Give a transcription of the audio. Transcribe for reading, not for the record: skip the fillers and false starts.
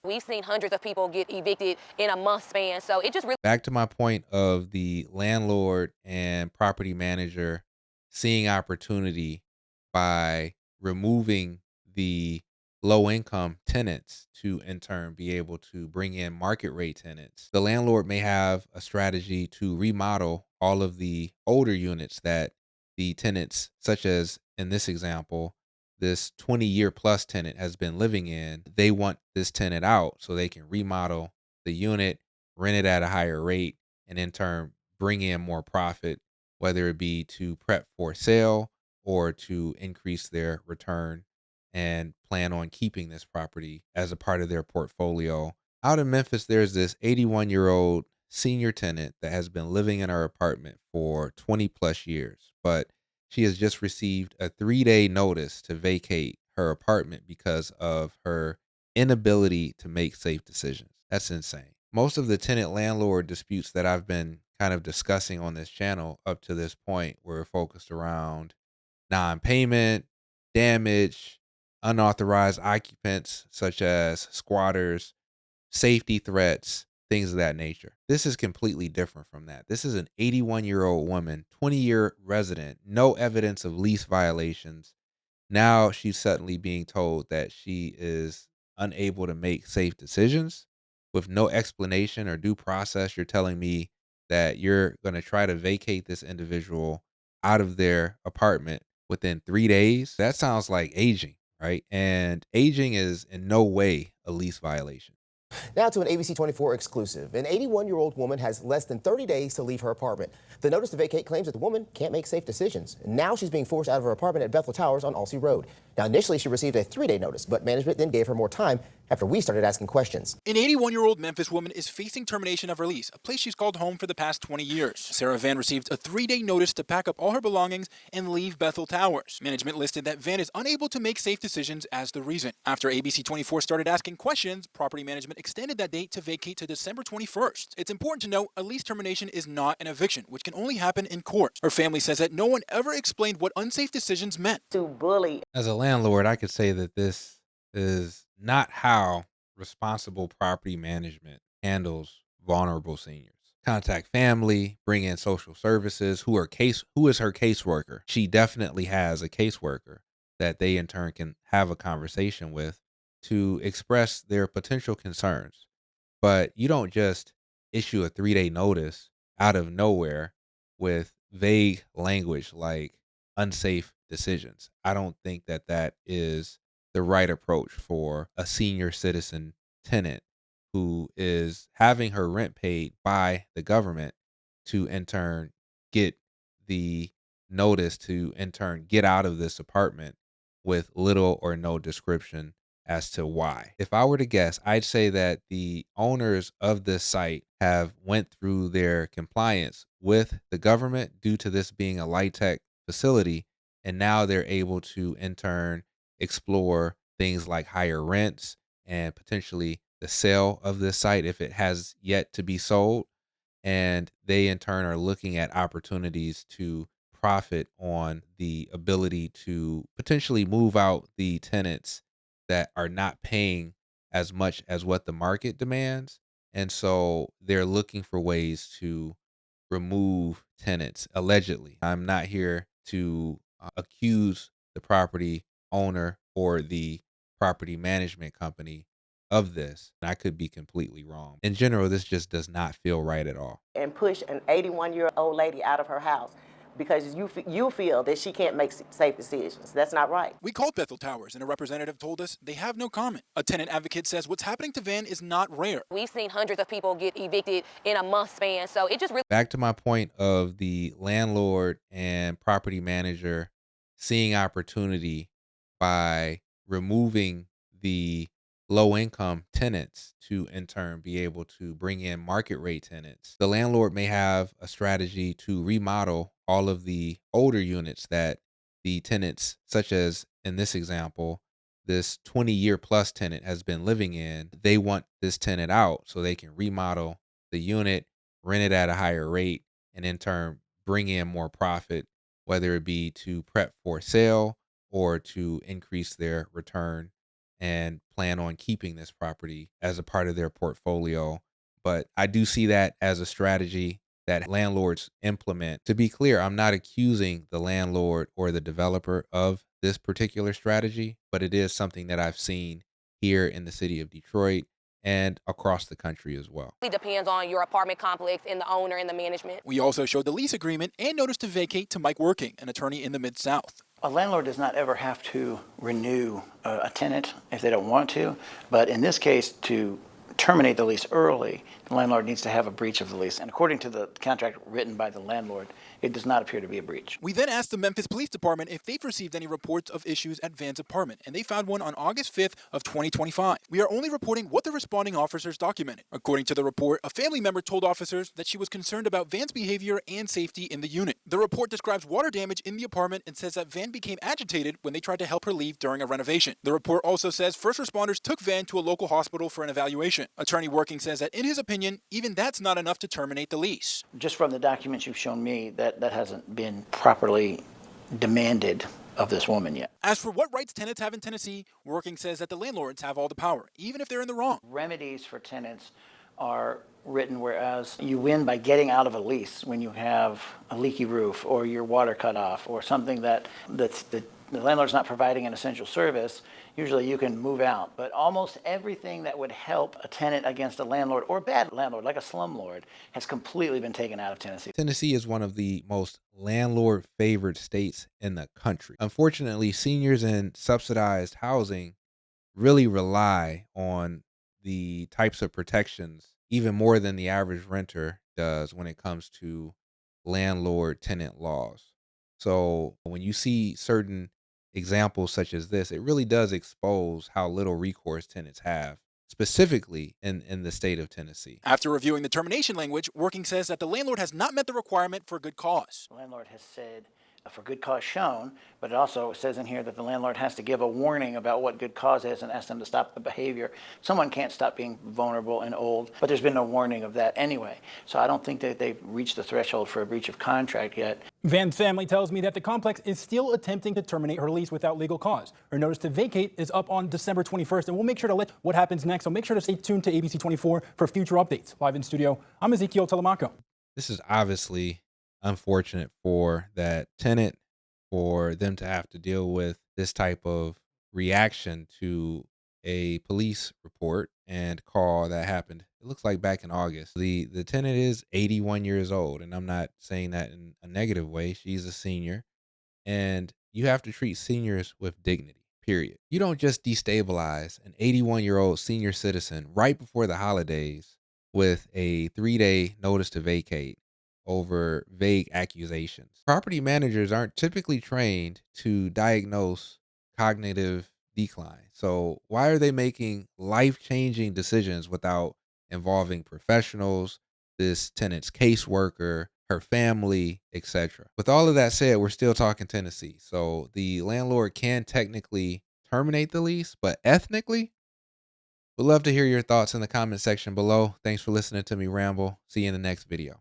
We've seen hundreds of people get evicted in a month span. So it just really Back to my point of the landlord and property manager seeing opportunity by removing the low income tenants to in turn be able to bring in market rate tenants. The landlord may have a strategy to remodel all of the older units that the tenants, such as in this example, this 20-year plus tenant has been living in. They want this tenant out so they can remodel the unit, rent it at a higher rate, and in turn bring in more profit, whether it be to prep for sale or to increase their return and plan on keeping this property as a part of their portfolio. Out in Memphis, there's this 81-year-old senior tenant that has been living in her apartment for 20 plus years, but she has just received a 3-day notice to vacate her apartment because of her inability to make safe decisions. That's insane. Most of the tenant landlord disputes that I've been kind of discussing on this channel up to this point were focused around non-payment, damage, unauthorized occupants such as squatters, safety threats, things of that nature. This is completely different from that. This is an 81-year-old woman, 20-year resident, no evidence of lease violations. Now she's suddenly being told that she is unable to make safe decisions with no explanation or due process. You're telling me that you're going to try to vacate this individual out of their apartment within 3 days? That sounds like aging, right? And aging is in no way a lease violation. Now to an ABC 24 exclusive. An 81-year-old woman has less than 30 days to leave her apartment. The notice to vacate claims that the woman can't make safe decisions. Now she's being forced out of her apartment at Bethel Towers on Alsea Road. Now, initially, she received a 3-day notice, but management then gave her more time after we started asking questions. An 81-year-old Memphis woman is facing termination of her lease, a place she's called home for the past 20 years. Sarah Van received a 3-day notice to pack up all her belongings and leave Bethel Towers. Management listed that Van is unable to make safe decisions as the reason. After ABC 24 started asking questions, property management extended that date to vacate to December 21st. It's important to note a lease termination is not an eviction, which can only happen in court. Her family says that no one ever explained what unsafe decisions meant. to bully. As a landlord, I could say that this is not how responsible property management handles vulnerable seniors. Contact family, bring in social services, who is her caseworker. She definitely has a caseworker that they in turn can have a conversation with to express their potential concerns. But you don't just issue a 3-day notice out of nowhere with vague language like unsafe decisions. I don't think that that is the right approach for a senior citizen tenant who is having her rent paid by the government to in turn get the notice to in turn get out of this apartment with little or no description as to why. If I were to guess, I'd say that the owners of this site have went through their compliance with the government due to this being a light tech facility, and now they're able to in turn explore things like higher rents and potentially the sale of this site if it has yet to be sold. And they in turn are looking at opportunities to profit on the ability to potentially move out the tenants that are not paying as much as what the market demands. And so they're looking for ways to remove tenants allegedly. I'm not here to accuse the property owner or the property management company of this. I could be completely wrong. In general, this just does not feel right at all. And push an 81-year-old lady out of her house because you feel that she can't make safe decisions. That's not right. We called Bethel Towers, and a representative told us they have no comment. A tenant advocate says what's happening to Van is not rare. We've seen hundreds of people get evicted in a month span. So it just really Back to my point of the landlord and property manager seeing opportunity by removing the low income tenants to in turn be able to bring in market rate tenants. The landlord may have a strategy to remodel all of the older units that the tenants, such as in this example, this 20-year plus tenant has been living in. They want this tenant out so they can remodel the unit, rent it at a higher rate, and in turn bring in more profit, whether it be to prep for sale or to increase their return and plan on keeping this property as a part of their portfolio. But I do see that as a strategy that landlords implement. To be clear, I'm not accusing the landlord or the developer of this particular strategy, but it is something that I've seen here in the city of Detroit and across the country as well. It depends on your apartment complex and the owner and the management. We also showed the lease agreement and notice to vacate to Mike Working, an attorney in the Mid-South. A landlord does not ever have to renew a tenant if they don't want to, but in this case, to terminate the lease early, the landlord needs to have a breach of the lease. And according to the contract written by the landlord, it does not appear to be a breach. We then asked the Memphis Police Department if they've received any reports of issues at Van's apartment, and they found one on August 5th of 2025. We are only reporting what the responding officers documented. According to the report, a family member told officers that she was concerned about Van's behavior and safety in the unit. The report describes water damage in the apartment and says that Van became agitated when they tried to help her leave during a renovation. The report also says first responders took Van to a local hospital for an evaluation. Attorney Working says that in his opinion, even that's not enough to terminate the lease. Just from the documents you've shown me, that hasn't been properly demanded of this woman yet. As for what rights tenants have in Tennessee, Working says that the landlords have all the power, even if they're in the wrong. Remedies for tenants are written, whereas you win by getting out of a lease when you have a leaky roof or your water cut off or something that the landlord's not providing an essential service. Usually you can move out, but almost everything that would help a tenant against a landlord or bad landlord, like a slumlord, has completely been taken out of Tennessee. Tennessee is one of the most landlord-favored states in the country. Unfortunately, seniors in subsidized housing really rely on the types of protections even more than the average renter does when it comes to landlord-tenant laws. So when you see certain examples such as this, it really does expose how little recourse tenants have, specifically in the state of Tennessee. After reviewing the termination language, Working says that the landlord has not met the requirement for good cause. The landlord has said for good cause shown, but it also says in here that the landlord has to give a warning about what good cause is and ask them to stop the behavior. Someone can't stop being vulnerable and old, but there's been no warning of that anyway. So I don't think that they've reached the threshold for a breach of contract yet. Van's family tells me that the complex is still attempting to terminate her lease without legal cause. Her notice to vacate is up on December 21st, and we'll make sure to let what happens next. So make sure to stay tuned to ABC 24 for future updates. Live in studio, I'm Ezekiel Telemaco. This is obviously unfortunate for that tenant, for them to have to deal with this type of reaction to a police report and call that happened. It looks like back in August. The tenant is 81 years old, and I'm not saying that in a negative way. She's a senior, and you have to treat seniors with dignity, period. You don't just destabilize an 81-year-old senior citizen right before the holidays with a 3-day notice to vacate over vague accusations. Property managers aren't typically trained to diagnose cognitive decline. So why are they making life-changing decisions without involving professionals, this tenant's caseworker, her family, etc.? With all of that said, we're still talking Tennessee. So the landlord can technically terminate the lease, but ethnically, we'd love to hear your thoughts in the comment section below. Thanks for listening to me ramble. See you in the next video.